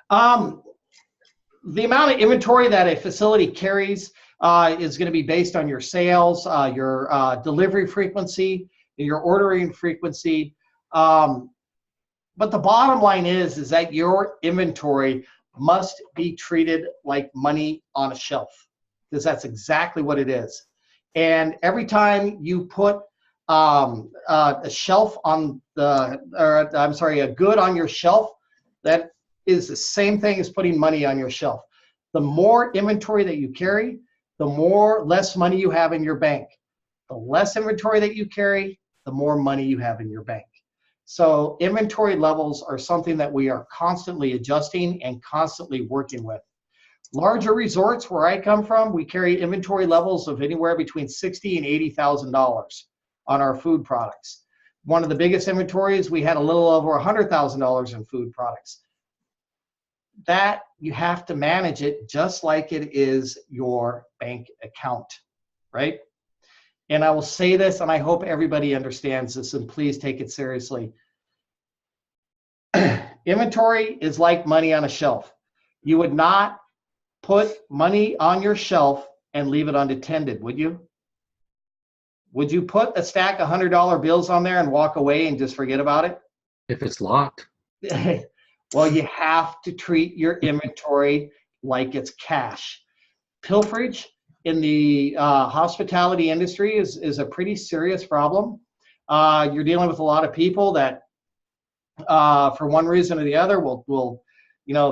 The amount of inventory that a facility carries is going to be based on your sales, your delivery frequency, your ordering frequency. But the bottom line is that your inventory must be treated like money on a shelf, because that's exactly what it is. And every time you put a shelf on a good on your shelf, that is the same thing as putting money on your shelf. The more inventory that you carry, the less money you have in your bank. The less inventory that you carry, the more money you have in your bank. So inventory levels are something that we are constantly adjusting and constantly working with. Larger resorts where I come from, we carry inventory levels of anywhere between $60,000 and $80,000 on our food products. One of the biggest inventories, we had a little over $100,000 in food products. That you have to manage it just like it is your bank account, right? And I will say this, and I hope everybody understands this, and please take it seriously. Inventory is like money on a shelf. You would not put money on your shelf and leave it unattended, would you? Would you put a stack of $100 bills on there and walk away and just forget about it? If it's locked. Well, you have to treat your inventory like it's cash. Pilferage in the hospitality industry is a pretty serious problem. You're dealing with a lot of people that, for one reason or the other, will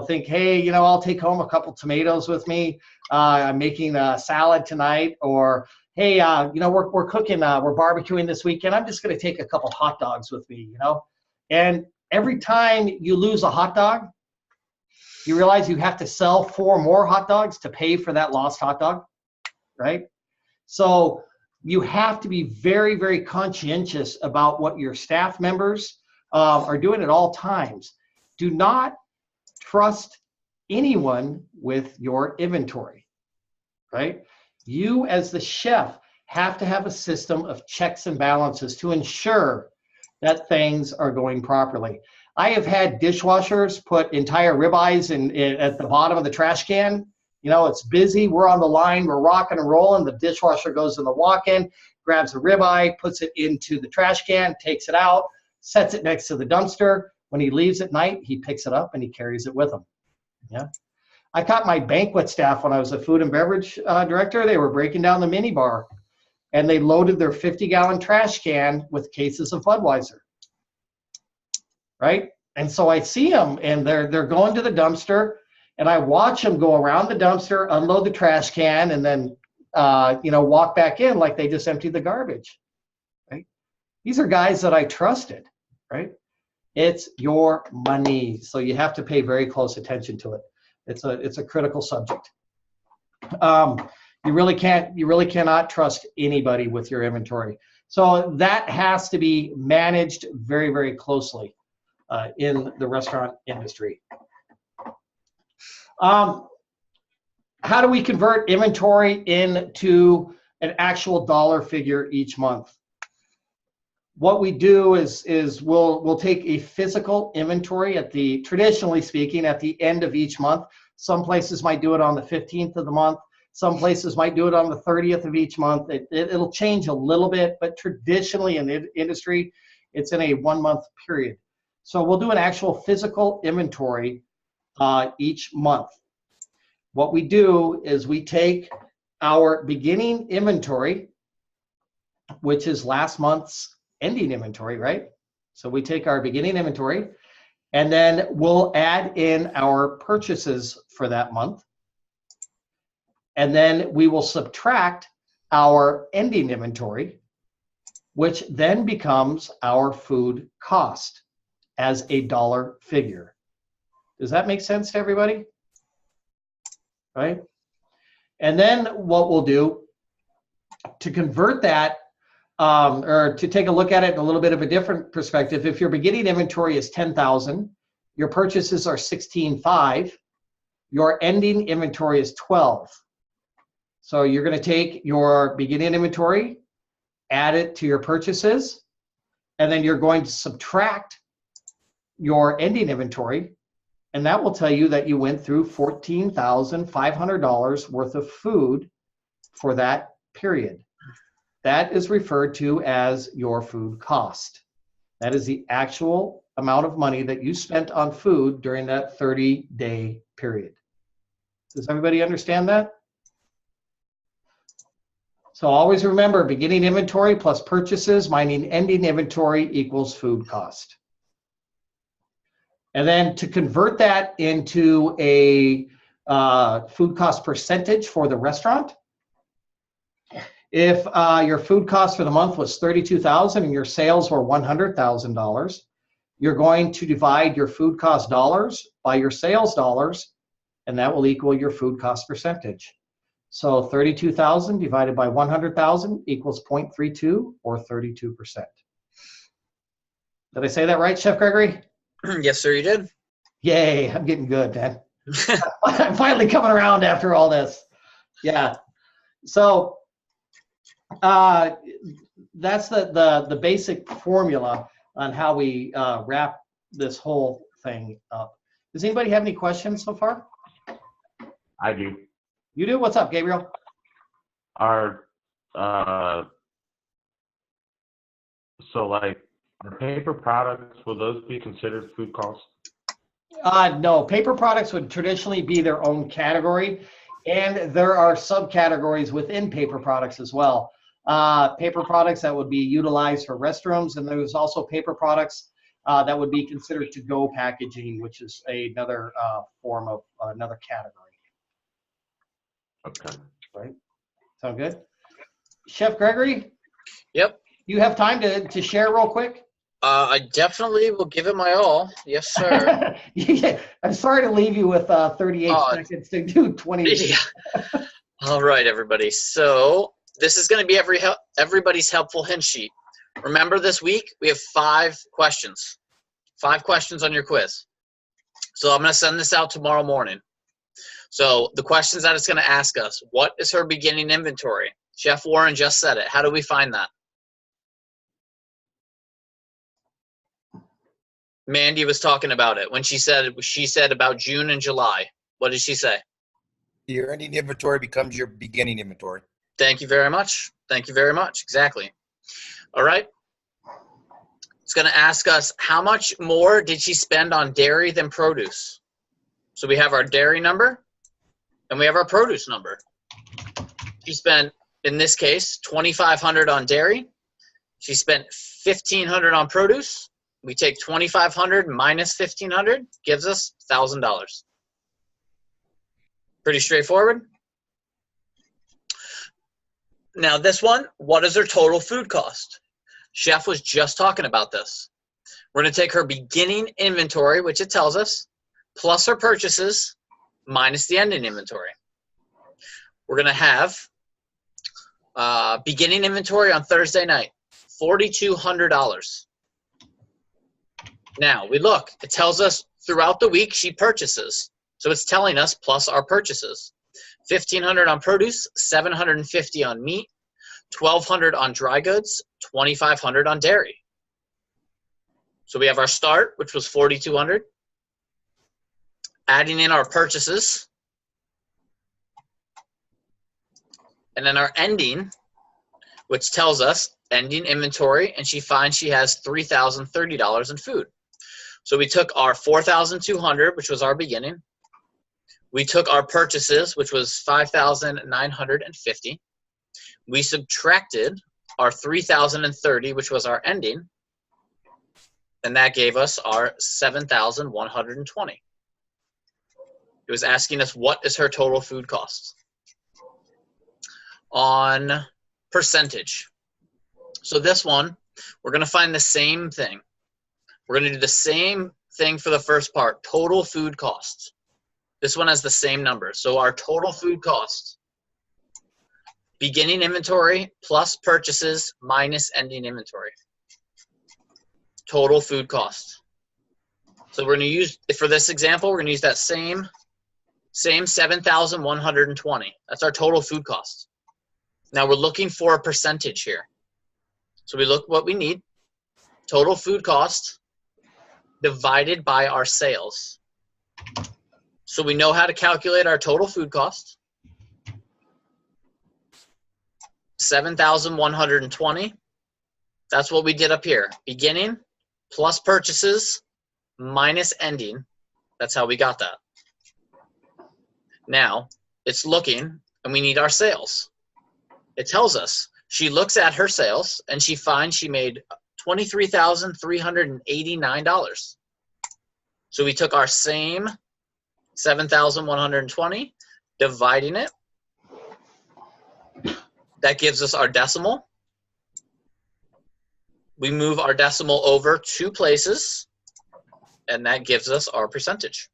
think, hey, I'll take home a couple tomatoes with me. I'm making a salad tonight, or hey, we're cooking, we're barbecuing this weekend. I'm just going to take a couple hot dogs with me, And every time you lose a hot dog, you realize you have to sell 4 more hot dogs to pay for that lost hot dog, right? So you have to be very, very conscientious about what your staff members are doing at all times. Do not trust anyone with your inventory, right? You as the chef have to have a system of checks and balances to ensure that things are going properly. I have had dishwashers put entire ribeyes at the bottom of the trash can. It's busy, we're on the line, we're rocking and rolling, the dishwasher goes in the walk-in, grabs the ribeye, puts it into the trash can, takes it out, sets it next to the dumpster. When he leaves at night, he picks it up and he carries it with him. Yeah. I caught my banquet staff when I was a food and beverage director. They were breaking down the mini bar, and they loaded their 50-gallon trash can with cases of Budweiser, right? And so I see them, and they're going to the dumpster, and I watch them go around the dumpster, unload the trash can, and then walk back in like they just emptied the garbage, right? These are guys that I trusted, right? It's your money, so you have to pay very close attention to it. It's a critical subject. You really cannot trust anybody with your inventory. So that has to be managed very, very closely in the restaurant industry. How do we convert inventory into an actual dollar figure each month? What we do is we'll take a physical inventory traditionally speaking, at the end of each month. Some places might do it on the 15th of the month. Some places might do it on the 30th of each month. It'll change a little bit, but traditionally in the industry, it's in a 1-month period. So we'll do an actual physical inventory each month. What we do is we take our beginning inventory, which is last month's ending inventory, right? So we take our beginning inventory, and then we'll add in our purchases for that month. And then we will subtract our ending inventory, which then becomes our food cost as a dollar figure. Does that make sense to everybody? Right? And then what we'll do to convert that, or to take a look at it in a little bit of a different perspective, if your beginning inventory is 10,000, your purchases are 16,500, your ending inventory is 12. So you're going to take your beginning inventory, add it to your purchases, and then you're going to subtract your ending inventory, and that will tell you that you went through $14,500 worth of food for that period. That is referred to as your food cost. That is the actual amount of money that you spent on food during that 30-day period. Does everybody understand that? So always remember, beginning inventory plus purchases minus ending inventory equals food cost. And then to convert that into a food cost percentage for the restaurant, if your food cost for the month was $32,000 and your sales were $100,000, you're going to divide your food cost dollars by your sales dollars, and that will equal your food cost percentage. So 32,000 divided by 100,000 equals 0.32 or 32%. Did I say that right, Chef Gregory? Yes, sir, you did. Yay, I'm getting good, man. I'm finally coming around after all this. Yeah. So that's the basic formula on how we wrap this whole thing up. Does anybody have any questions so far? I do. You do? What's up, Gabriel? Are so like the paper products, will those be considered food costs? No, paper products would traditionally be their own category, and there are subcategories within paper products as well. Paper products that would be utilized for restrooms, and there's also paper products that would be considered to-go packaging, which is another form of another category. Okay. Right. Sound good? Chef Gregory? Yep. You have time to share real quick? I definitely will give it my all. Yes, sir. Yeah, I'm sorry to leave you with 38 seconds to do 20. Yeah. All right, everybody. So this is going to be everybody's helpful hint sheet. Remember, this week we have 5 questions. 5 questions on your quiz. So I'm going to send this out tomorrow morning. So the questions that it's going to ask us: what is her beginning inventory? Chef Warren just said it. How do we find that? Mandy was talking about it when she said about June and July. What did she say? Your ending inventory becomes your beginning inventory. Thank you very much. Thank you very much. Exactly. All right. It's going to ask us, how much more did she spend on dairy than produce? So we have our dairy number and we have our produce number. She spent, in this case, $2,500 on dairy. She spent $1,500 on produce. We take $2,500 minus $1,500, gives us $1,000. Pretty straightforward. Now this one, what is her total food cost? Chef was just talking about this. We're going to take her beginning inventory, which it tells us, plus her purchases, minus the ending inventory. We're going to have beginning inventory on Thursday night, $4,200. Now we look, it tells us throughout the week she purchases. So it's telling us plus our purchases. $1,500 on produce, $750 on meat, $1,200 on dry goods, $2,500 on dairy. So we have our start, which was $4,200. Adding in our purchases. And then our ending, which tells us ending inventory, and she finds she has $3,030 in food. So we took our $4,200, which was our beginning. We took our purchases, which was $5,950. We subtracted our $3,030, which was our ending, and that gave us our $7,120. It was asking us, what is her total food cost? On percentage. So this one, we're going to find the same thing. We're going to do the same thing for the first part, total food costs. This one has the same number. So our total food costs, beginning inventory plus purchases minus ending inventory. Total food costs. So we're going to use, for this example, we're going to use that same 7,120. That's our total food cost. Now we're looking for a percentage here. So we look what we need. total food cost divided by our sales. So we know how to calculate our total food cost. 7,120. That's what we did up here. Beginning plus purchases minus ending. That's how we got that. Now, it's looking, and we need our sales. It tells us. She looks at her sales, and she finds she made $23,389. So we took our same 7,120, dividing it. That gives us our decimal. We move our decimal over 2 places, and that gives us our percentage.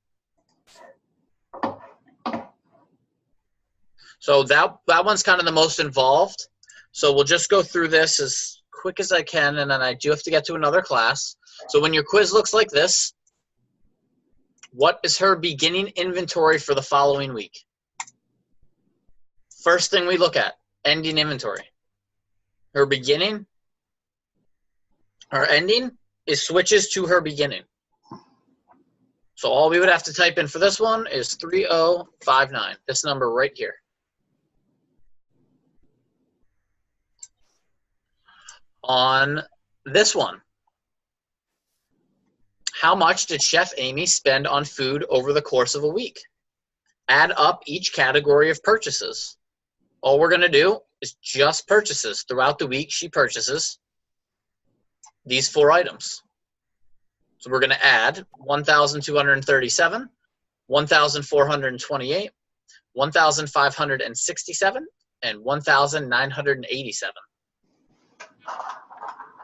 So that one's kind of the most involved. So we'll just go through this as quick as I can, and then I do have to get to another class. So when your quiz looks like this, what is her beginning inventory for the following week? First thing we look at, ending inventory. Her beginning, her ending is switches to her beginning. So all we would have to type in for this one is 3059, this number right here. On this one, how much did Chef Amy spend on food over the course of a week? Add up each category of purchases. All we're going to do is just purchases. Throughout the week, she purchases these 4 items. So we're going to add 1,237, 1,428, 1,567, and 1,987.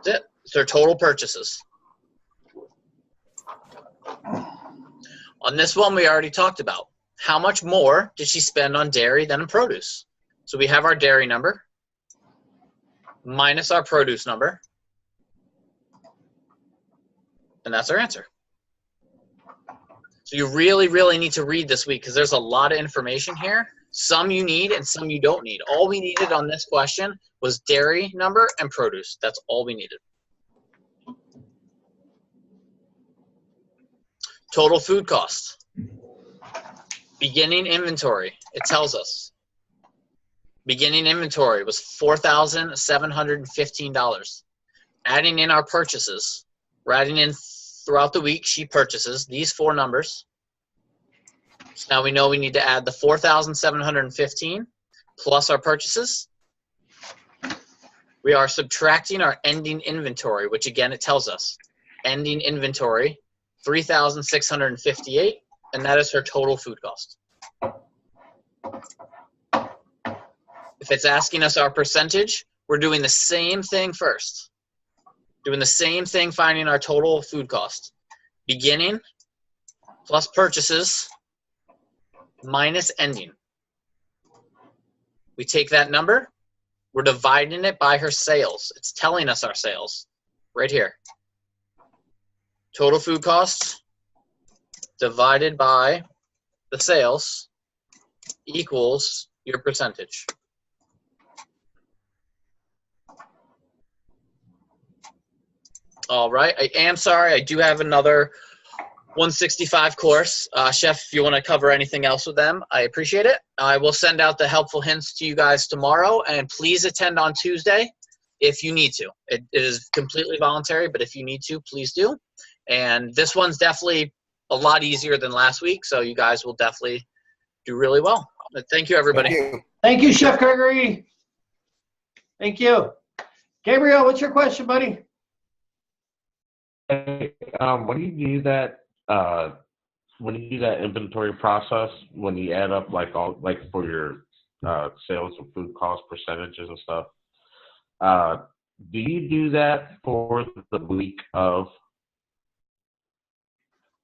That's it. It's her total purchases. On this one, we already talked about how much more did she spend on dairy than in produce. So we have our dairy number minus our produce number, and that's our answer. So you really, really need to read this week because there's a lot of information here. Some you need and some you don't need. All we needed on this question was dairy number and produce. That's all we needed. Total food cost. Beginning inventory. It tells us. Beginning inventory was $4,715. Adding in our purchases. We're adding in throughout the week she purchases these 4 numbers. So now we know we need to add the 4,715 plus our purchases. We are subtracting our ending inventory, which again it tells us. Ending inventory, 3,658, and that is her total food cost. If it's asking us our percentage, we're doing the same thing first. Doing the same thing, finding our total food cost. Beginning plus purchases minus ending. We take that number, we're dividing it by her sales. It's telling us our sales right here. Total food costs divided by the sales equals your percentage. All right, I am sorry, I do have another 165 course. Chef, if you want to cover anything else with them, I appreciate it. I will send out the helpful hints to you guys tomorrow, and please attend on Tuesday if you need to. It is completely voluntary, but if you need to, please do. And this one's definitely a lot easier than last week, so you guys will definitely do really well. But thank you, everybody. Thank you. Thank you, Chef Gregory. Thank you. Gabriel, what's your question, buddy? When you do that, inventory process, when you add up like for your sales and food cost percentages and stuff, do you do that for the week of?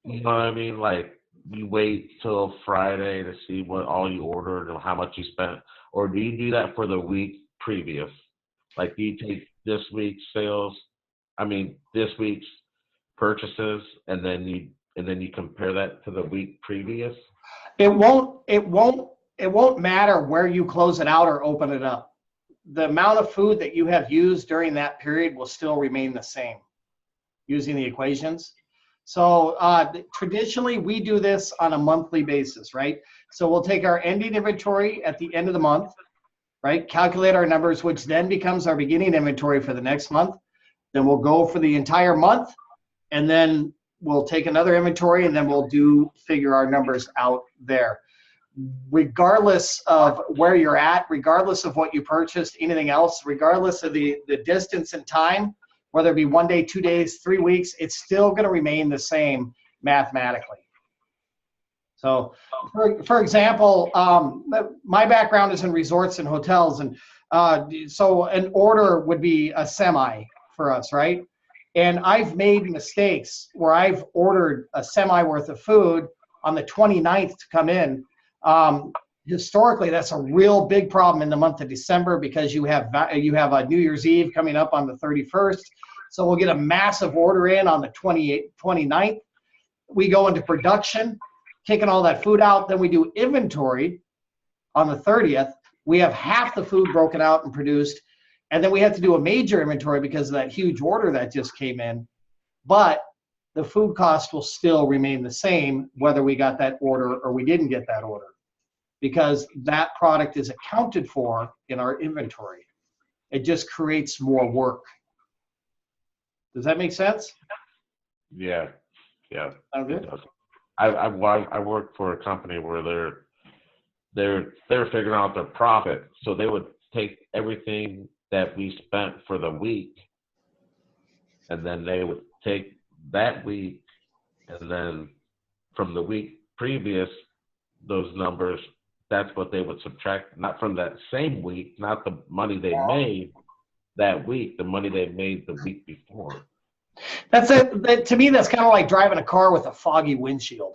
You know what I mean? Like you wait till Friday to see what all you ordered and how much you spent, or do you do that for the week previous? Like do you take this week's purchases, and then you compare that to the week previous? It won't matter where you close it out or open it up. The amount of food that you have used during that period will still remain the same. using the equations. So traditionally, we do this on a monthly basis, right? So we'll take our ending inventory at the end of the month, right? Calculate our numbers, which then becomes our beginning inventory for the next month. Then we'll go for the entire month, and then we'll take another inventory, and then we'll figure our numbers out there. Regardless of where you're at, regardless of what you purchased, anything else, regardless of the distance and time, whether it be 1 day, 2 days, 3 weeks, it's still going to remain the same mathematically. So, for example, my background is in resorts and hotels, and so an order would be a semi for us, right? And I've made mistakes where I've ordered a semi worth of food on the 29th to come in. Historically, that's a real big problem in the month of December because you have a New Year's Eve coming up on the 31st. So we'll get a massive order in on the 29th. We go into production, taking all that food out. Then we do inventory on the 30th. We have half the food broken out and produced. And then we have to do a major inventory because of that huge order that just came in. But the food cost will still remain the same whether we got that order or we didn't get that order, because that product is accounted for in our inventory. It just creates more work. Does that make sense? Yeah. Okay. I work for a company where they're figuring out their profit, so they would take everything that we spent for the week, and then they would take that week, and then from the week previous, those numbers, that's what they would subtract, not from that same week, not the money they made that week, the money they made the week before. That's it. To me, that's kind of like driving a car with a foggy windshield.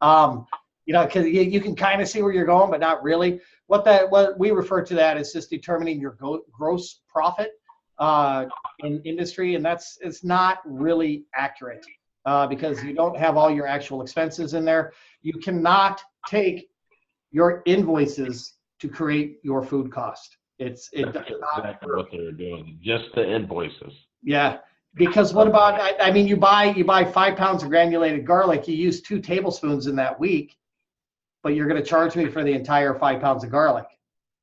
Because you can kind of see where you're going, but not really. What we refer to that is just determining your gross profit in industry, and it's not really accurate because you don't have all your actual expenses in there. You cannot take your invoices to create your food cost. That's exactly what they're doing, just the invoices. Yeah, because what about, I mean, you buy 5 pounds of granulated garlic, you use 2 tablespoons in that week, but you're going to charge me for the entire 5 pounds of garlic,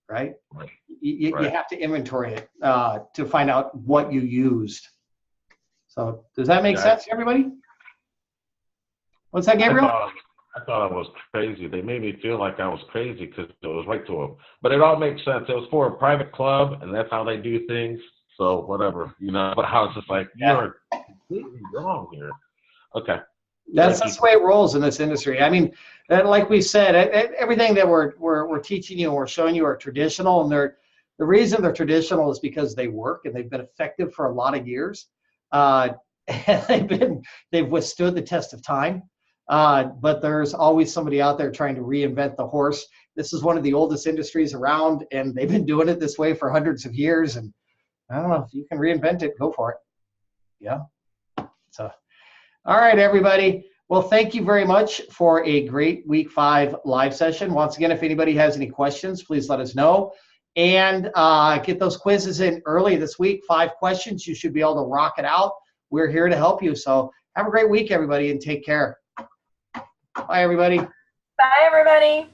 right? Right. You have to inventory it to find out what you used. So does that make sense to everybody? What's that, Gabriel? I thought I was crazy. They made me feel like I was crazy because it was right to them. But it all makes sense. It was for a private club, and that's how they do things. So whatever, But I was just like, you're completely wrong here. Okay. That's the way it rolls in this industry. I mean, like we said, everything that we're teaching you and we're showing you are traditional, and the reason they're traditional is because they work and they've been effective for a lot of years. They've withstood the test of time. But there's always somebody out there trying to reinvent the horse. This is one of the oldest industries around, and they've been doing it this way for hundreds of years. And I don't know, if you can reinvent it, go for it. Yeah. So, all right, everybody. Well, thank you very much for a great week 5 live session. Once again, if anybody has any questions, please let us know. And get those quizzes in early this week. 5 questions. You should be able to rock it out. We're here to help you. So have a great week, everybody, and take care. Bye, everybody. Bye, everybody.